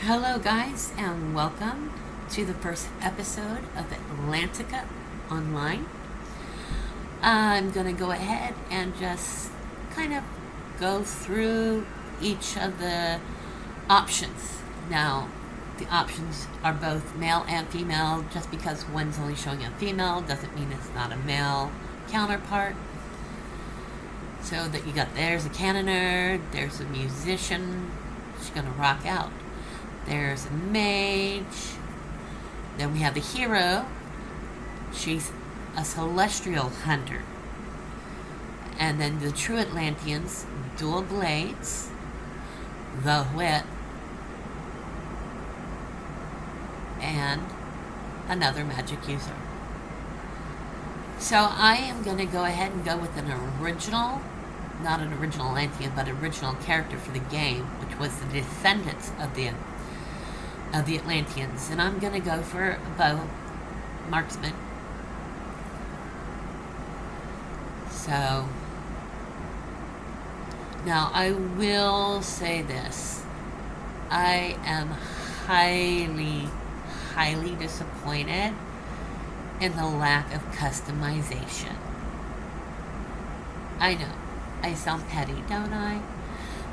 Hello, guys, and welcome to the first episode of Atlantica Online. I'm going to go ahead and just kind of go through each of the options. Now, the options are both male and female. Just because one's only showing a female doesn't mean it's not a male counterpart. So that you got, there's a cannoner, there's a musician, she's going to rock out. There's a mage. Then we have the hero. She's a celestial hunter. And then the true Atlanteans, dual blades, the whip, and another magic user. So I am going to go ahead and go with an original, not an original Atlantean, but original character for the game, which was the descendants of the Atlanteans. And I'm going to go for a bow marksman. So, now I will say this. I am highly disappointed in the lack of customization. I know, I sound petty, don't I?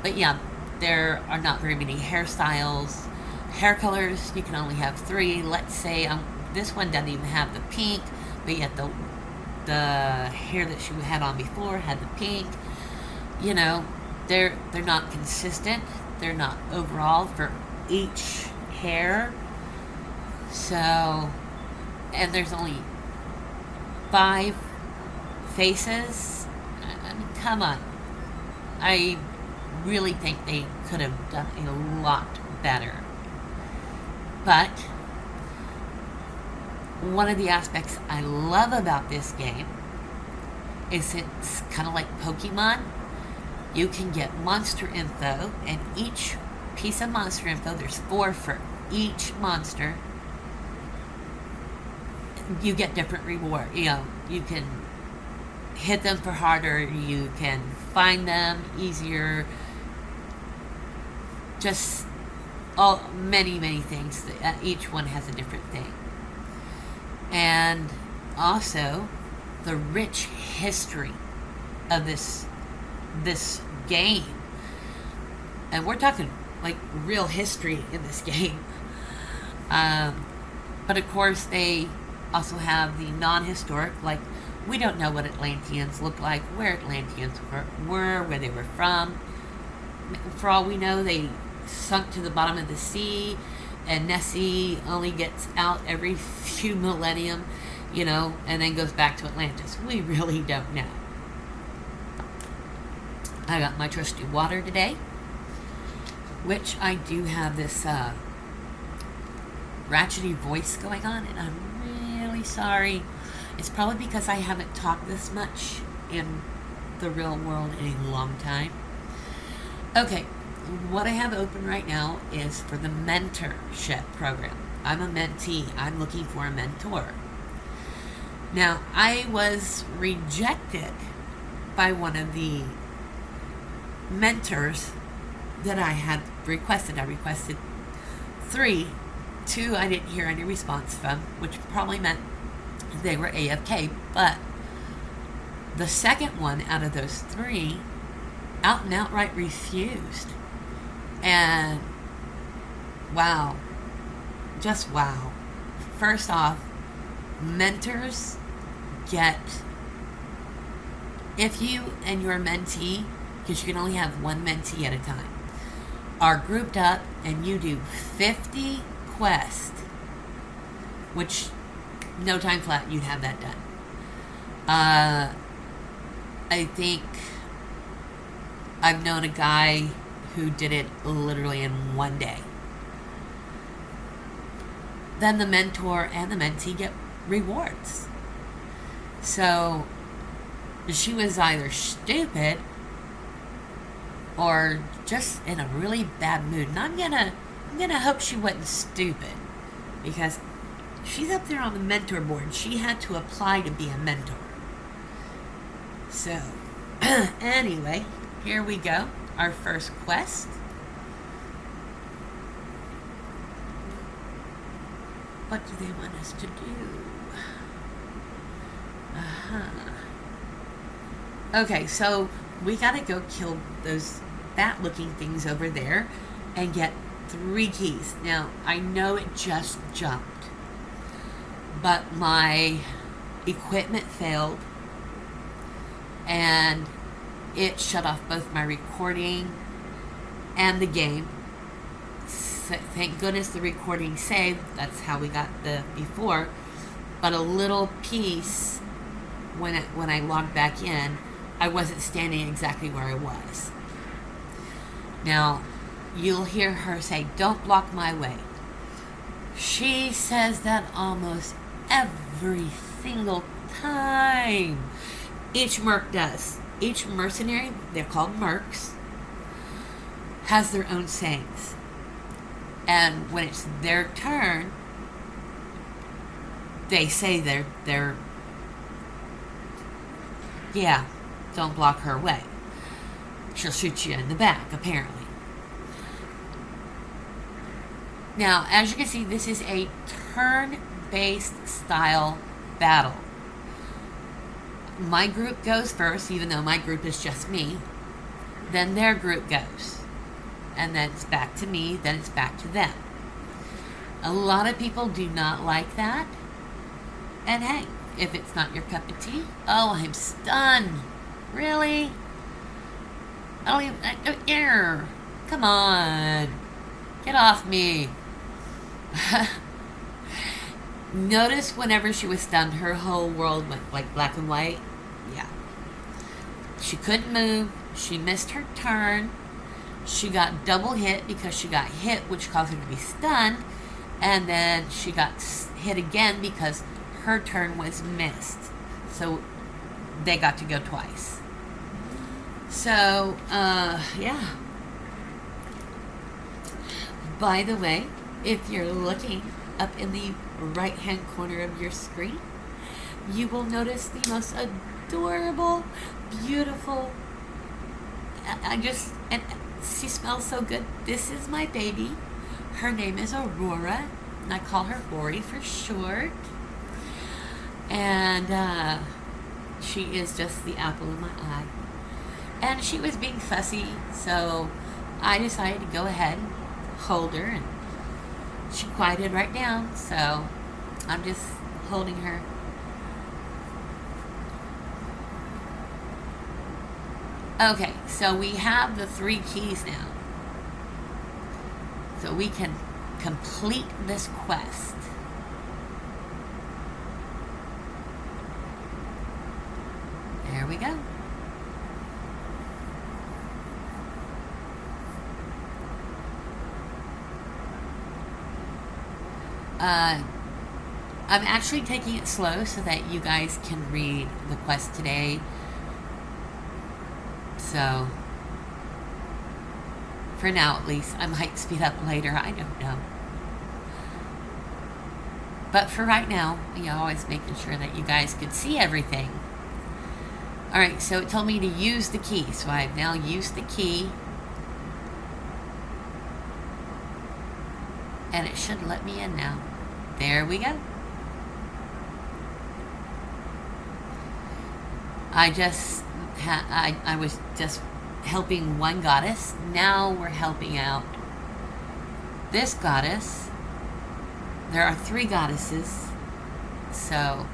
But yeah, there are not very many hairstyles. Hair colors, you can only have 3. Let's say this one doesn't even have the pink, but yet the hair that she had on before had the pink. You know, they're not consistent. They're not overall for each hair. So, and there's only 5 faces. I mean, come on. I really think they could have done a lot better. But one of the aspects I love about this game is it's kind of like Pokemon. You can get monster info, and each piece of monster info, there's 4 for each monster. You get different reward. You know, you can hit them for harder, you can find them easier. Just many things. Each one has a different thing. And also the rich history of this game. And we're talking like real history in this game. But of course they also have the non-historic, like we don't know what Atlanteans look like, where Atlanteans were, where they were from. For all we know, they sunk to the bottom of the sea, and Nessie only gets out every few millennium, you know, and then goes back to Atlantis. We really don't know. I got my trusty water today, which I do have this ratchety voice going on, and I'm really sorry. It's probably because I haven't talked this much in the real world in a long time. Okay. What I have open right now is for the mentorship program. I'm a mentee. I'm looking for a mentor. Now, I was rejected by one of the mentors that I had requested. I requested 3. 2 I didn't hear any response from, which probably meant they were AFK. But the second one out of those 3 out and outright refused. And wow, just wow. First off, mentors get, if you and your mentee, because you can only have one mentee at a time, are grouped up and you do 50 quests, which no time flat you'd have that done. I think I've known a guy who did it literally in one day. Then the mentor and the mentee get rewards. So she was either stupid or just in a really bad mood. And I'm gonna hope she wasn't stupid, because she's up there on the mentor board. She had to apply to be a mentor. So anyway, here we go. Our first quest. what do they want us to do? Okay, so we gotta go kill those bat-looking things over there and get 3 keys. Now, I know it just jumped, but my equipment failed and it shut off both my recording and the game. Thank goodness the recording saved. That's how we got the before. But a little piece, when I logged back in, I wasn't standing exactly where I was. Now, you'll hear her say, "Don't block my way." She says that almost every single time. Each merc does. Each mercenary, they're called mercs, has their own sayings. And when it's their turn, they say they're yeah, don't block her way. She'll shoot you in the back, apparently. Now, as you can see, this is a turn-based style battle. My group goes first, even though my group is just me. Then their group goes. And then it's back to me, then it's back to them. A lot of people do not like that. And hey, if it's not your cup of tea, oh, I'm stunned. Really? I don't even, come on. Get off me. Notice whenever she was stunned, her whole world went like black and white. Yeah. She couldn't move. She missed her turn. She got double hit because she got hit, which caused her to be stunned. And then she got hit again because her turn was missed. So they got to go twice. So, yeah. By the way, if you're looking up in the right-hand corner of your screen, you will notice the most adorable, beautiful, and she smells so good. This is my baby. Her name is Aurora, and I call her Rory for short. And she is just the apple of my eye. And she was being fussy, so I decided to go ahead and hold her, and she quieted right down, so I'm just holding her. Okay, so we have the 3 keys now. So we can complete this quest. There we go. I'm actually taking it slow so that you guys can read the quest today. So, for now at least, I might speed up later, I don't know. But for right now, always making sure that you guys could see everything. Alright, so it told me to use the key, so I've now used the key. And it should let me in now. There we go. I was just helping one goddess. Now we're helping out this goddess. There are 3 goddesses. So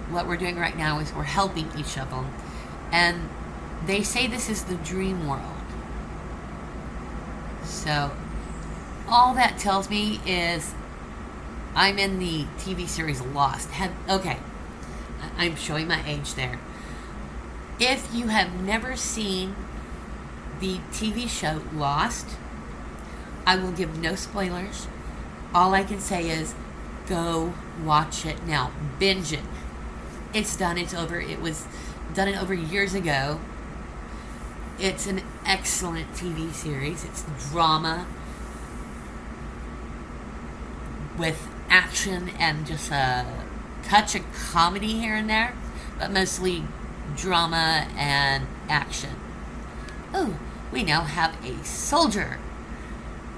what we're doing right now is we're helping each of them. And they say this is the dream world. So all that tells me is I'm in the TV series Lost. Okay, I'm showing my age there. If you have never seen the TV show Lost, I will give no spoilers. All I can say is go watch it now. Binge it. It's done. It's over. It was done over years ago. It's an excellent TV series. It's drama with action and just a touch of comedy here and there, but mostly drama and action. Oh, we now have a soldier,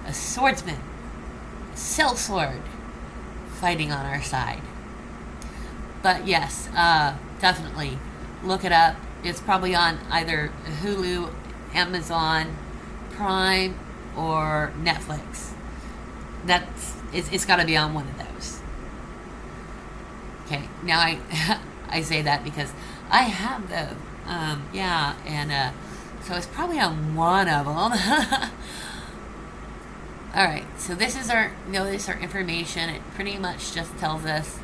a swordsman, a sellsword. fighting on our side. But yes, definitely look it up. It's probably on either Hulu, Amazon Prime, or Netflix. It's got to be on one of those. Okay, now I say that because I have those. Yeah, and so it's probably on one of them. All right, so this is our information. It pretty much just tells us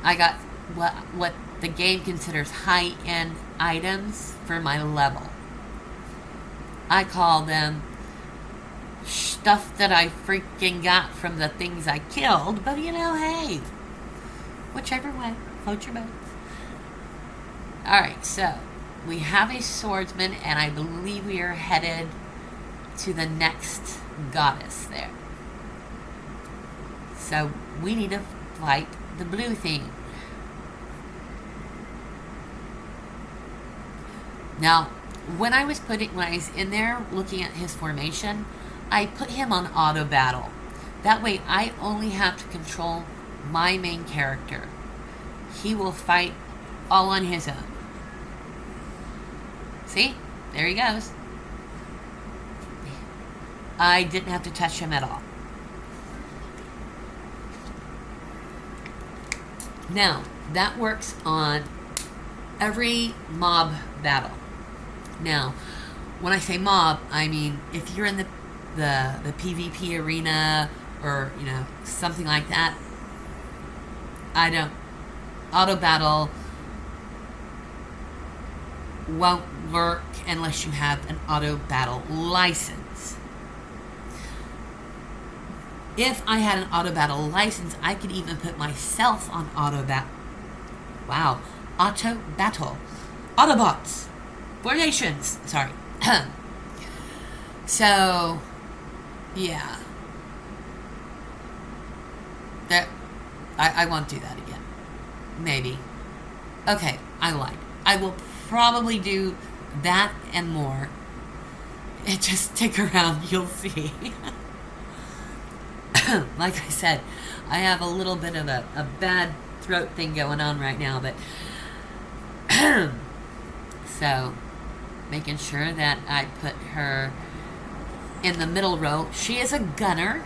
I got what the game considers high-end items for my level. I call them stuff that I freaking got from the things I killed, but hey, whichever way, float your boat. Alright, so we have a swordsman, and I believe we are headed to the next goddess there. So we need to fight the blue thing. Now, when I was in there looking at his formation, I put him on auto battle. That way I only have to control my main character. He will fight all on his own. See? There he goes. I didn't have to touch him at all. Now, that works on every mob battle. Now, when I say mob, I mean if you're in the PvP arena or something like that, auto battle won't work unless you have an auto battle license. If I had an auto battle license, I could even put myself on auto battle. Wow, auto battle, Autobots. Formations. Sorry. So, yeah. That I won't do that again. Maybe. Okay, I lied. I will probably do that and more. Just stick around, you'll see. Like I said, I have a little bit of a bad throat thing going on right now, but so making sure that I put her in the middle row. She is a gunner.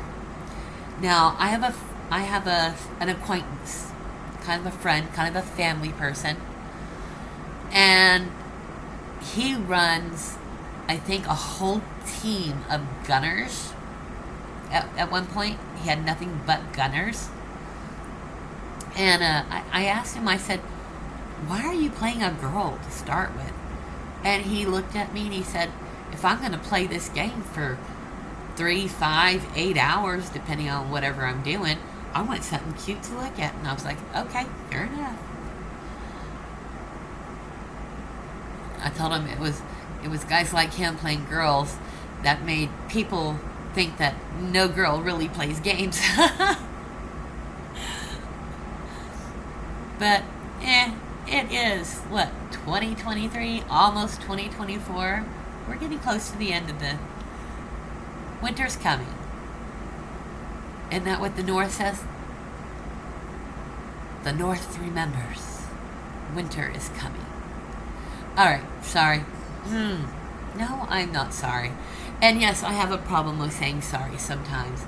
Now I have an acquaintance, kind of a friend, kind of a family person, and he runs, I think, a whole team of gunners. At one point, he had nothing but gunners. And I asked him, I said, why are you playing a girl to start with? And he looked at me and he said, if I'm going to play this game for 3, 5, 8 hours, depending on whatever I'm doing, I want something cute to look at. And I was like, okay, fair enough. I told him it was guys like him playing girls that made people think that no girl really plays games. But it is, 2023, almost 2024. We're getting close to the end of the winter's coming. Isn't that what the North says? The North remembers. Winter is coming. Alright, sorry. No, I'm not sorry. And yes, I have a problem with saying sorry sometimes.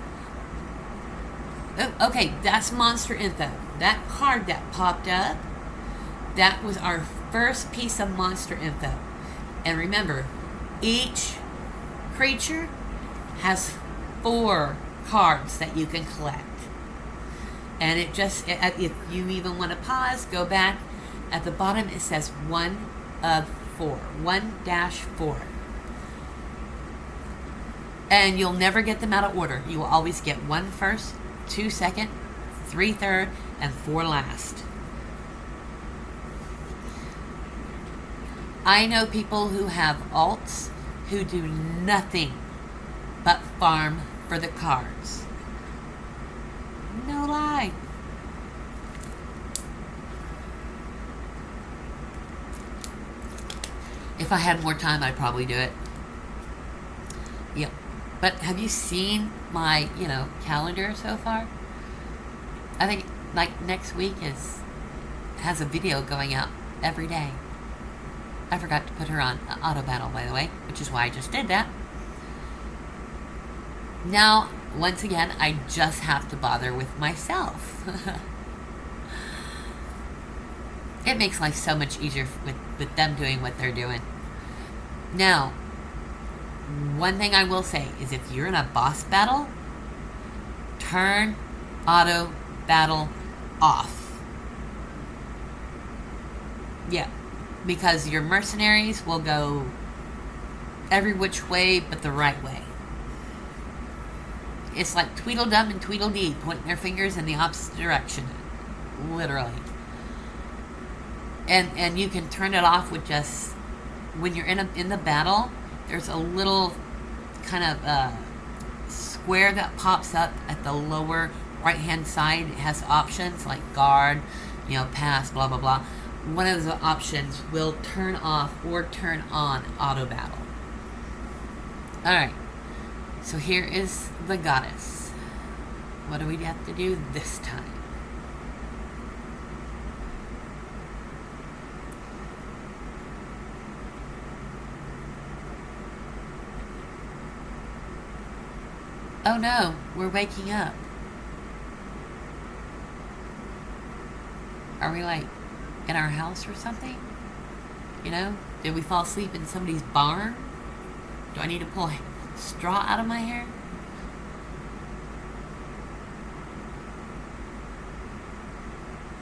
Okay, that's monster info. That card that popped up, that was our first piece of monster info. And remember, each creature has 4 cards that you can collect. And if you even want to pause, go back. At the bottom it says 1 of 4. 1-4. And you'll never get them out of order. You will always get 1 first, 2 second, 3 third, and 4 last. I know people who have alts who do nothing but farm for the cards. No lie. If I had more time, I'd probably do it. Yep. But have you seen my, calendar so far? I think like next week has a video going out every day. I forgot to put her on auto battle, by the way, which is why I just did that. Now, once again, I just have to bother with myself. It makes life so much easier with them doing what they're doing. Now, one thing I will say is if you're in a boss battle, turn auto battle off. Yeah, because your mercenaries will go every which way but the right way. It's like Tweedledum and Tweedledee pointing their fingers in the opposite direction. Literally. And you can turn it off with just, when you're in the battle, there's a little kind of square that pops up at the lower right hand side. It has options like guard, pass, blah blah blah. One of the options will turn off or turn on auto battle. Alright, so here is the goddess. What do we have to do this time? Oh no, we're waking up. Are we like in our house or something? Did we fall asleep in somebody's barn? Do I need to pull straw out of my hair?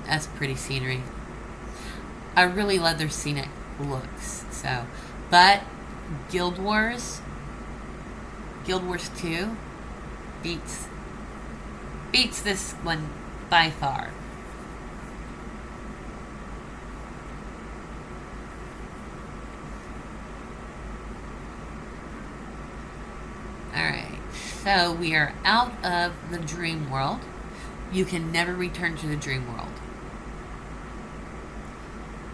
That's pretty scenery. I really love their scenic looks. But Guild Wars 2 beats this one by far. Alright, so we are out of the dream world. You can never return to the dream world.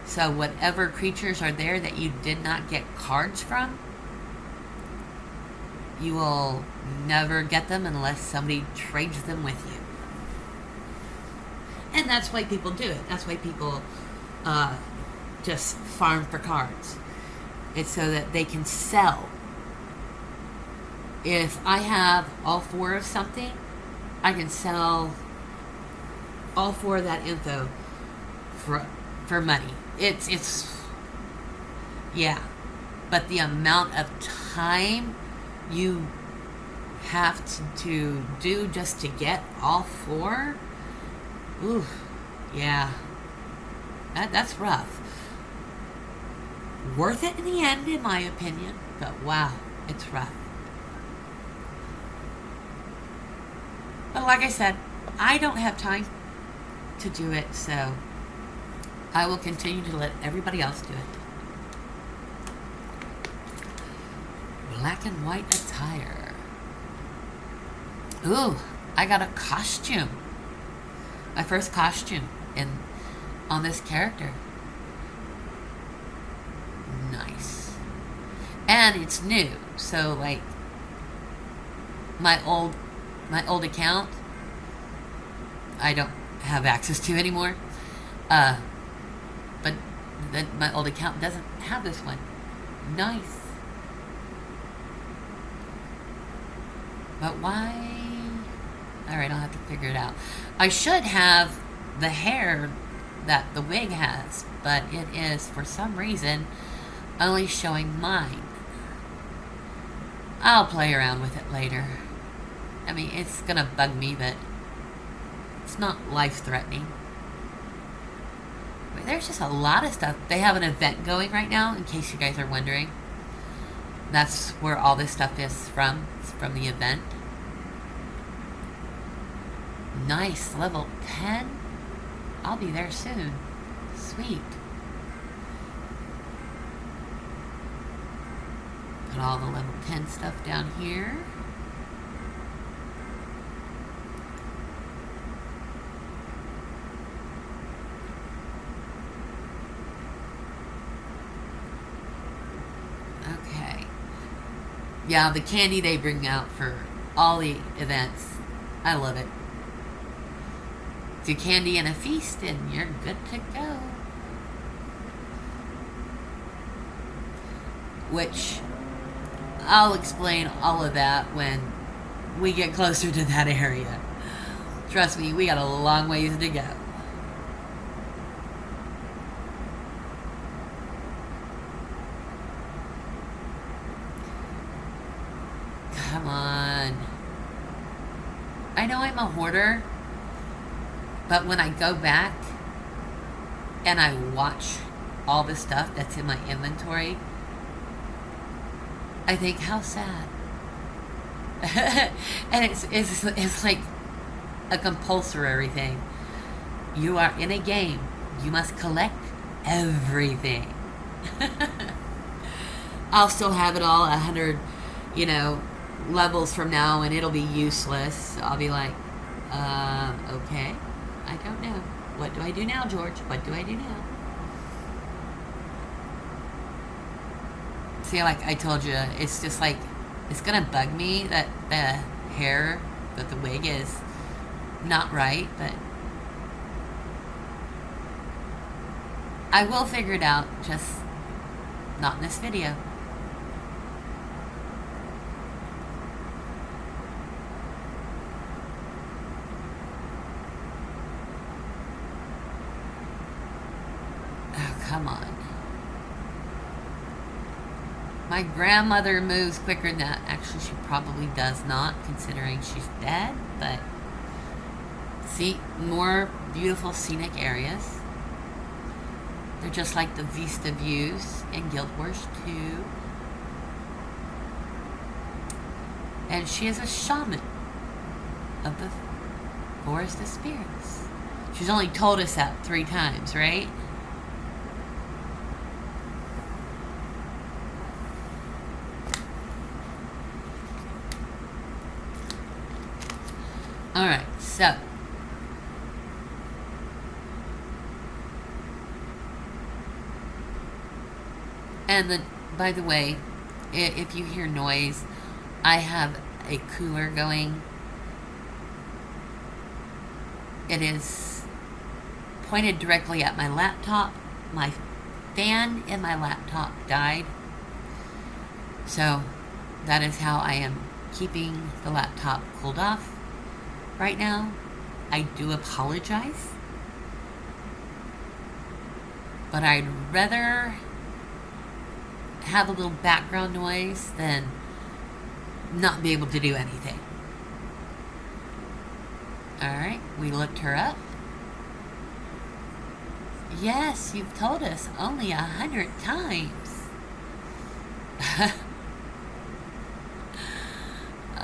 So whatever creatures are there that you did not get cards from, you will never get them unless somebody trades them with you. And that's why people do it. That's why people just farm for cards. It's so that they can sell. If I have all 4 of something, I can sell all 4 of that info for money. It's yeah. But the amount of time you have to do just to get all 4, ooh, yeah, that's rough. Worth it in the end, in my opinion, but wow, it's rough. But like I said, I don't have time to do it, so I will continue to let everybody else do it. Black and white attire. Ooh, I got a costume. My first costume on this character. Nice. And it's new, so like my old account I don't have access to anymore. But my old account doesn't have this one. Nice. But why? Alright, I'll have to figure it out. I should have the hair that the wig has, but it is, for some reason, only showing mine. I'll play around with it later. I mean, it's gonna bug me, but it's not life-threatening. I mean, there's just a lot of stuff. They have an event going right now, in case you guys are wondering. That's where all this stuff is from. It's from the event. Nice, level 10. I'll be there soon. Sweet. Put all the level 10 stuff down here. Okay. Yeah, the candy they bring out for all the events, I love it. Do candy and a feast, and you're good to go. Which I'll explain all of that when we get closer to that area. Trust me, we got a long ways to go. Come on. I know I'm a hoarder, but when I go back and I watch all the stuff that's in my inventory, I think, how sad. And it's like a compulsory thing. You are in a game. You must collect everything. I'll still have it all 100, levels from now, and it'll be useless. I'll be like, okay, I don't know. What do I do now, George? What do I do now? See, like I told you, it's just like, it's gonna bug me that the hair, that the wig is not right, but I will figure it out, just not in this video. Oh, come on. My grandmother moves quicker than that. Actually, she probably does not, considering she's dead, but see, more beautiful scenic areas. They're just like the Vista views in Guild Wars 2. And she is a shaman of the Forest of Spirits. She's only told us that 3 times, right? Alright, so and then, by the way, if you hear noise, I have a cooler going. It is pointed directly at my laptop. My fan in my laptop died, so that is how I am keeping the laptop cooled off right now. I do apologize, but I'd rather have a little background noise than not be able to do anything. Alright, we looked her up. Yes, you've told us only 100 times.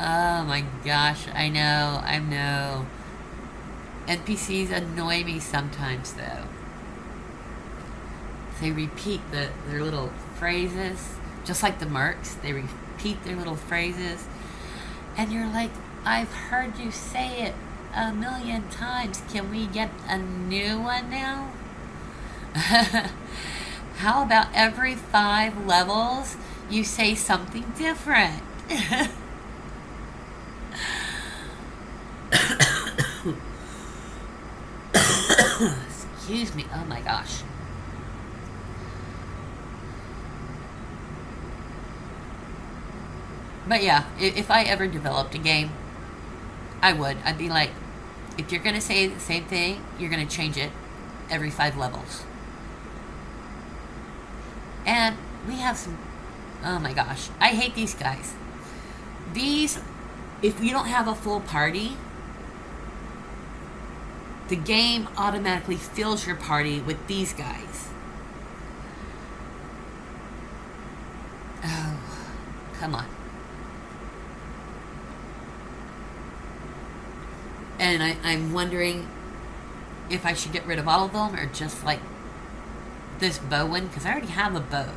Oh my gosh, I know. NPCs annoy me sometimes, though. They repeat their little phrases, just like the mercs. They repeat their little phrases, and you're like, I've heard you say it 1,000,000 times. Can we get a new one now? How about every 5 levels you say something different? Excuse me. Oh my gosh. But yeah, if I ever developed a game, I'd be like, if you're going to say the same thing, you're going to change it every 5 levels. And we have some, oh my gosh, I hate these guys. These, if you don't have a full party, the game automatically fills your party with these guys. Oh, come on. And I'm wondering if I should get rid of all of them or just like this bow one, because I already have a bow.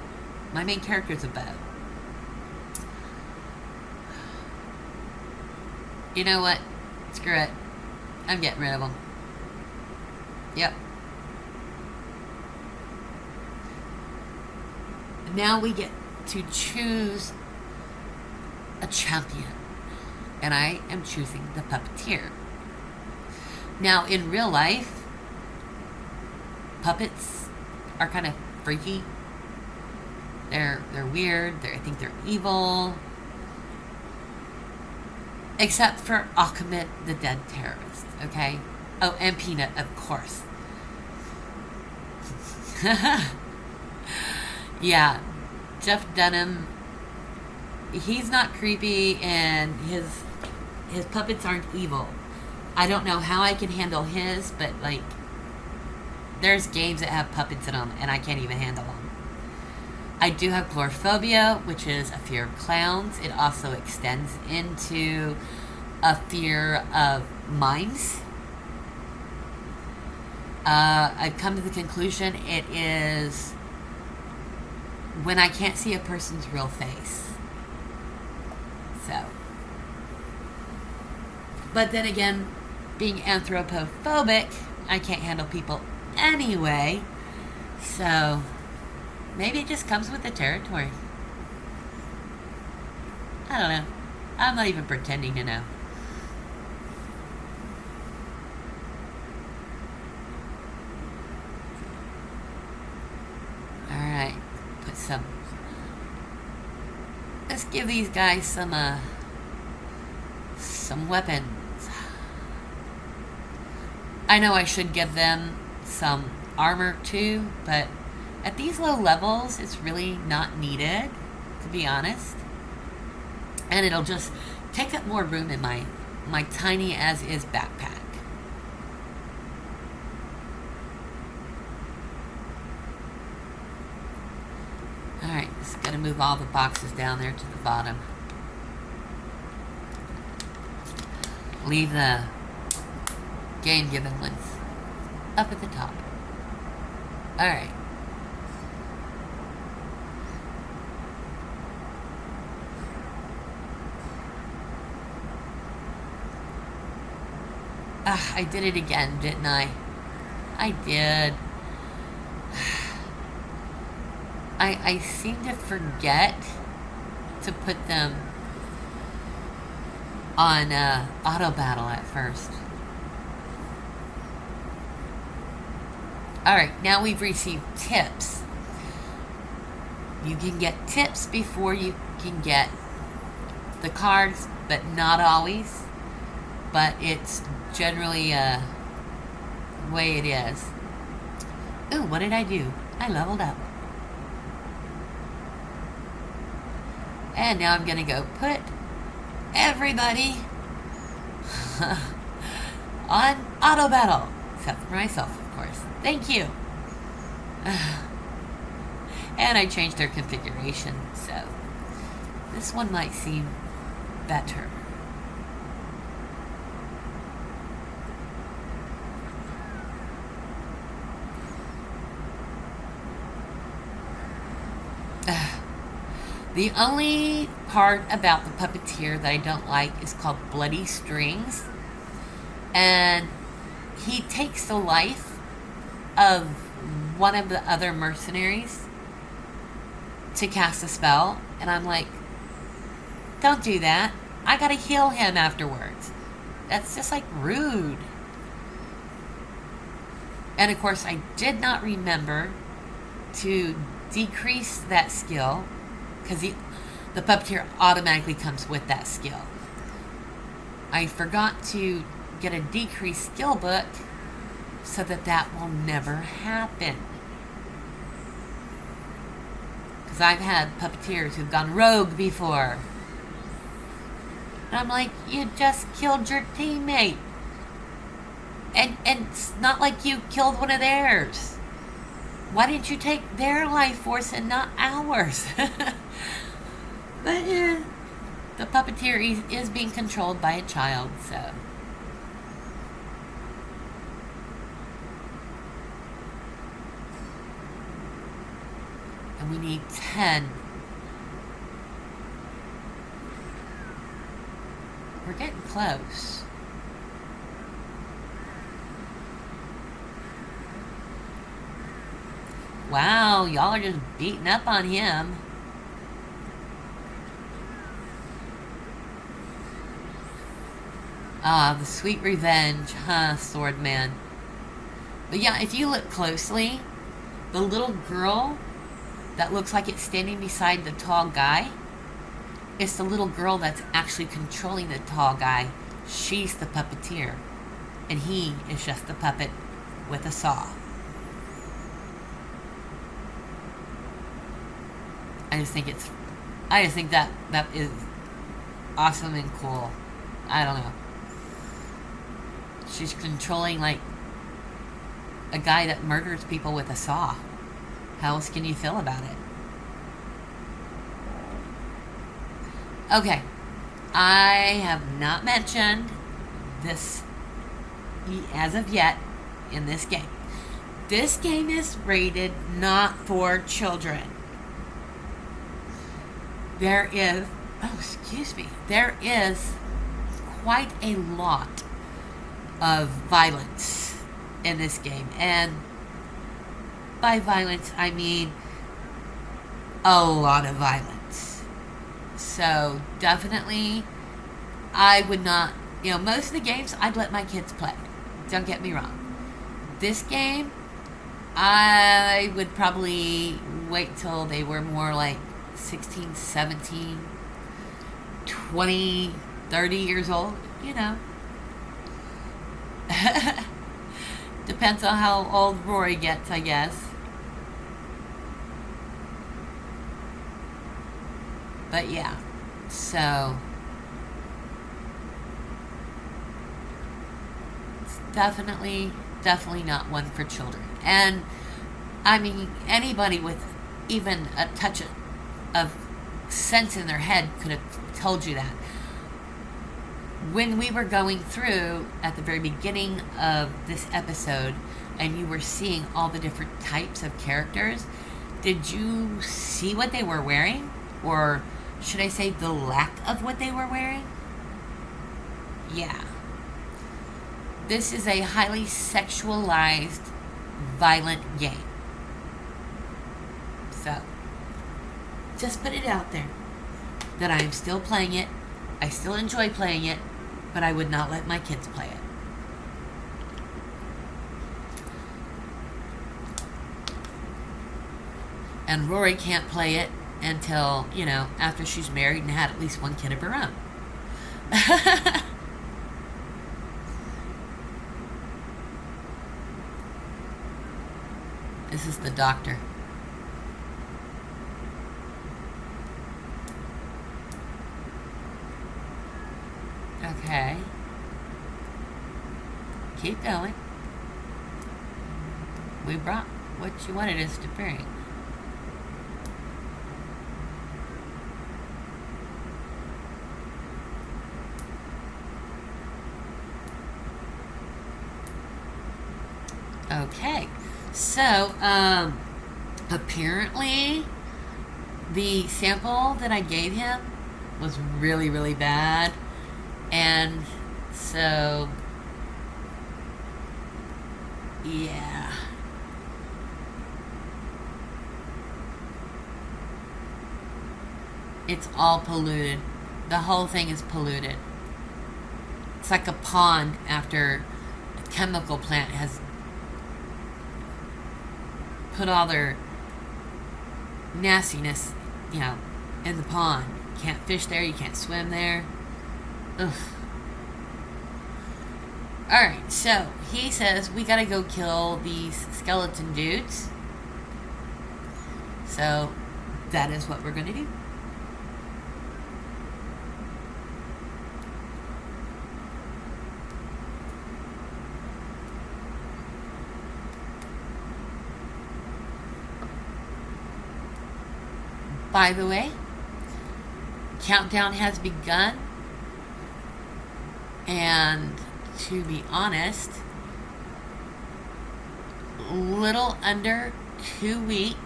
My main character is a bow. You know what? Screw it. I'm getting rid of them. Yep. Now we get to choose a champion. And I am choosing the puppeteer. Now, in real life, puppets are kind of freaky. They're weird. I think they're evil. Except for Ahmed, the dead terrorist. Okay. Oh, and Peanut, of course. Yeah, Jeff Dunham. He's not creepy, and his puppets aren't evil. I don't know how I can handle his, but like, there's games that have puppets in them, and I can't even handle them. I do have chlorophobia, which is a fear of clowns. It also extends into a fear of mimes. I've come to the conclusion it is when I can't see a person's real face. So. But then again, being anthropophobic, I can't handle people anyway. So, maybe it just comes with the territory. I don't know. I'm not even pretending to know. Alright. Put some... Let's give these guys some weapons. I know I should give them some armor too, but at these low levels, it's really not needed, to be honest. And it'll just take up more room in my tiny as is backpack. Alright, just gotta move all the boxes down there to the bottom. Leave the game given ones up at the top. Alright. I did it again, didn't I? I did. I seem to forget to put them on auto battle at first. Alright, now we've received tips. You can get tips before you can get the cards, but not always. But it's generally the way it is. Ooh, what did I do? I leveled up. And now I'm gonna go put everybody on auto battle. Except for myself, of course. Thank you. And I changed their configuration, so this one might seem better. The only part about the puppeteer that I don't like is called Bloody Strings. And he takes the life of one of the other mercenaries to cast a spell. And I'm like, don't do that. I gotta heal him afterwards. That's just like rude. And of course, I did not remember to decrease that skill, because the puppeteer automatically comes with that skill. I forgot to get a decreased skill book so that will never happen. Because I've had puppeteers who've gone rogue before. And I'm like, you just killed your teammate. And it's not like you killed one of theirs. Why didn't you take their life force and not ours? But yeah, the puppeteer is being controlled by a child, so. And we need 10. We're getting close. Wow, y'all are just beating up on him. Ah, the sweet revenge, huh, Swordman? But yeah, if you look closely, the little girl that looks like it's standing beside the tall guy, it's the little girl that's actually controlling the tall guy. She's the puppeteer, and he is just the puppet with a saw. I just think that is awesome and cool. I don't know. She's controlling like a guy that murders people with a saw. How else can you feel about it? Okay, I have not mentioned this as of yet in this game. This game is rated not for children. There is quite a lot of violence in this game. And by violence, I mean a lot of violence. So definitely, I would not, most of the games I'd let my kids play. Don't get me wrong. This game, I would probably wait till they were more like 16, 17, 20, 30 years old, Depends on how old Rory gets, I guess. But yeah, so it's definitely not one for children. And I mean, anybody with even a touch of sense in their head could have told you that. When we were going through at the very beginning of this episode and you were seeing all the different types of characters, did you see what they were wearing? Or should I say the lack of what they were wearing? Yeah. This is a highly sexualized, violent game. So, just put it out there that I am still playing it. I still enjoy playing it, but I would not let my kids play it. And Rory can't play it until, after she's married and had at least one kid of her own. This is the doctor. Okay. Keep going. We brought what you wanted us to bring. Okay. So, apparently the sample that I gave him was really, really bad. And so, yeah. It's all polluted. The whole thing is polluted. It's like a pond after a chemical plant has put all their nastiness, in the pond. You can't fish there, you can't swim there. Ugh. Alright, so he says we gotta go kill these skeleton dudes. So that is what we're gonna do. By the way, countdown has begun. And to be honest, little under 2 weeks,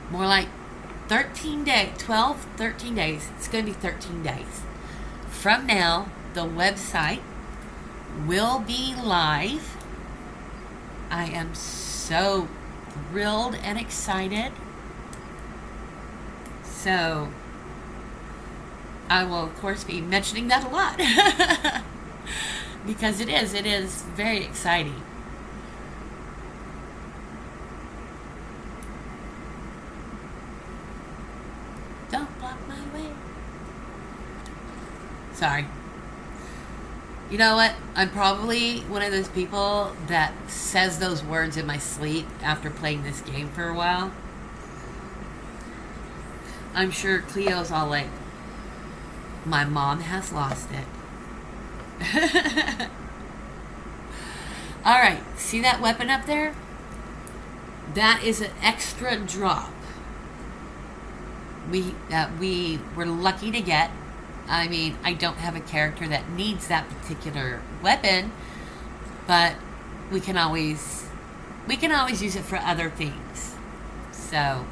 more like 13 days, 13 days. It's going to be 13 days. From now, the website will be live. I am so thrilled and excited. So, I will, of course, be mentioning that a lot. Because it is very exciting. Don't block my way. Sorry. You know what? I'm probably one of those people that says those words in my sleep after playing this game for a while. I'm sure Cleo's all like, my mom has lost it. Alright, see that weapon up there? That is an extra drop. We were lucky to get. I mean, I don't have a character that needs that particular weapon, but we can always use it for other things. So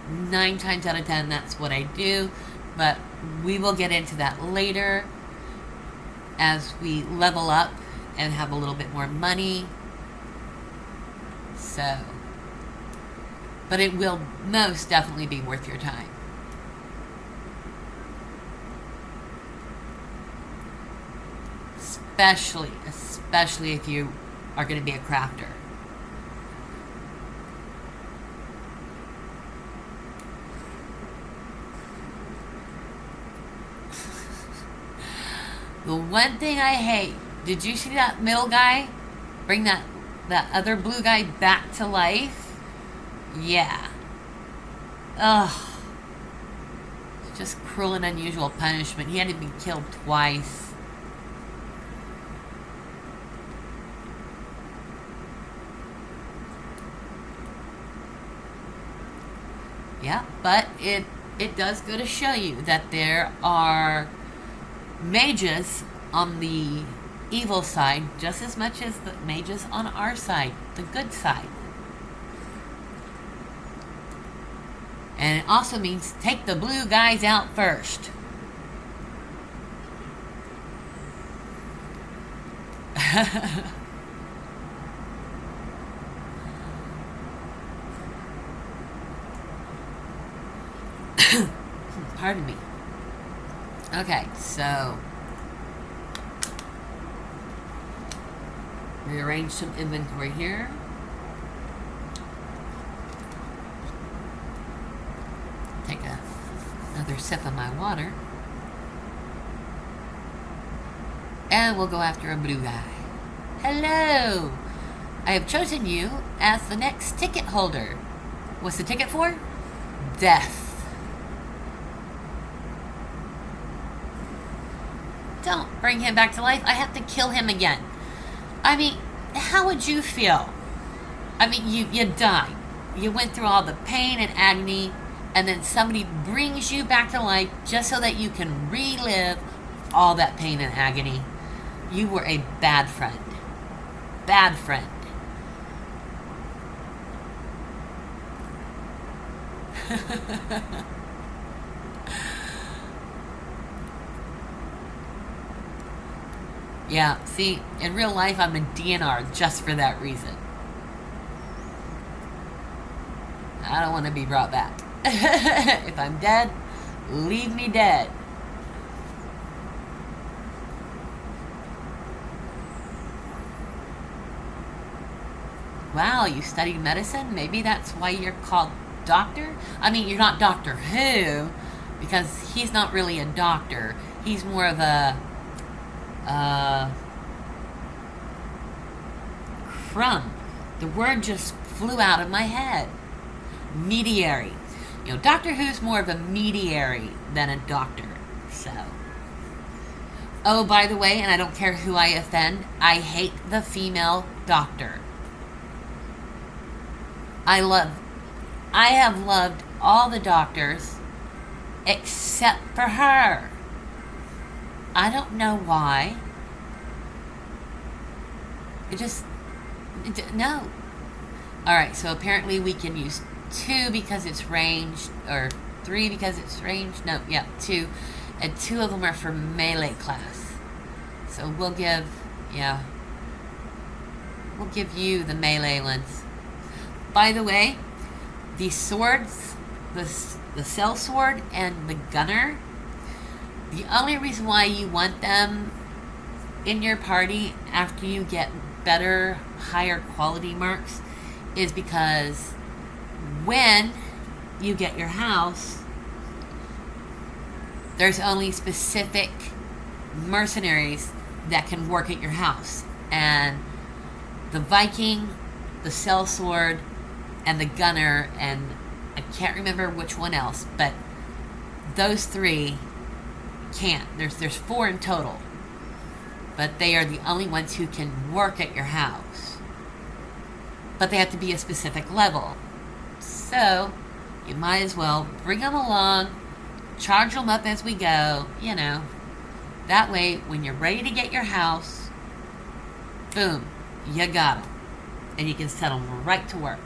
9 times out of 10 that's what I do, but we will get into that later as we level up and have a little bit more money. So, but it will most definitely be worth your time. Especially if you are going to be a crafter. The one thing I hate, did you see that middle guy bring that other blue guy back to life? Yeah. Ugh. It's just cruel and unusual punishment. He had to be killed twice. Yeah, but it does go to show you that there are mages on the evil side just as much as the mages on our side, the good side. And it also means take the blue guys out first. Pardon me. Okay, so rearrange some inventory here. Take another sip of my water. And we'll go after a blue guy. Hello! I have chosen you as the next ticket holder. What's the ticket for? Death. Don't bring him back to life. I have to kill him again. I mean, how would you feel? I mean, you died. You went through all the pain and agony, and then somebody brings you back to life just so that you can relive all that pain and agony. You were a bad friend. Bad friend. Yeah, see, in real life, I'm a DNR just for that reason. I don't want to be brought back. If I'm dead, leave me dead. Wow, you studied medicine? Maybe that's why you're called doctor? I mean, you're not Doctor Who, because he's not really a doctor. He's more of a crumb. The word just flew out of my head. Mediary. You know, Doctor Who's more of a mediary than a doctor. So. Oh, by the way, and I don't care who I offend, I hate the female doctor. I have loved all the doctors except for her. I don't know why. No. Alright, so apparently we can use 2 because it's ranged, or 3 because it's ranged. No, yeah, 2. And 2 of them are for melee class. So we'll give you the melee ones. By the way, the swords, the cell sword and the gunner, The only reason why you want them in your party after you get better, higher quality marks is because when you get your house, there's only specific mercenaries that can work at your house. And the Viking, the sellsword, and the gunner, and I can't remember which one else, but those three can't. There's four in total, but they are the only ones who can work at your house. But they have to be a specific level. So you might as well bring them along, charge them up as we go, you know. That way, when you're ready to get your house, boom, you got them. And you can set them right to work.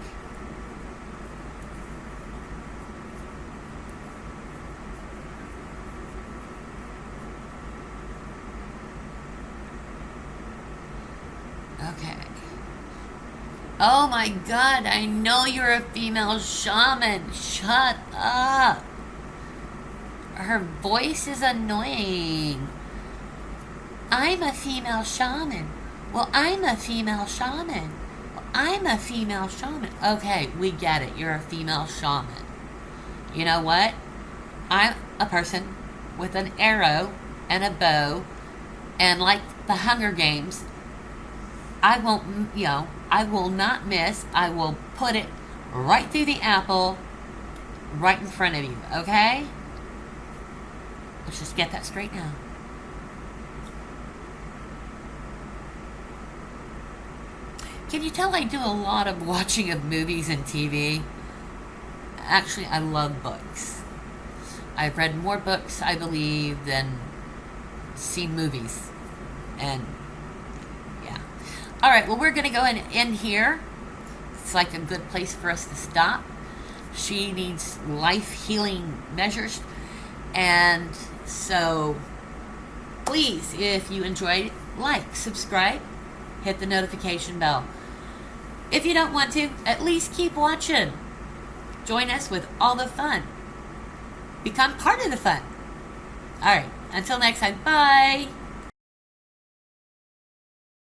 Okay. Oh my God, I know you're a female shaman. Shut up. Her voice is annoying. I'm a female shaman. Well, I'm a female shaman. Well, I'm a female shaman. Okay, we get it. You're a female shaman. You know what? I'm a person with an arrow and a bow, and like the Hunger Games, I won't, I will not miss. I will put it right through the apple, right in front of you, okay? Let's just get that straight now. Can you tell I do a lot of watching of movies and TV? Actually, I love books. I've read more books, I believe, than seen movies. And yeah. All right, well, we're going to go and end here. It's like a good place for us to stop. She needs life healing measures. And so, please, if you enjoyed it, like, subscribe, hit the notification bell. If you don't want to, at least keep watching. Join us with all the fun. Become part of the fun. All right, until next time, bye.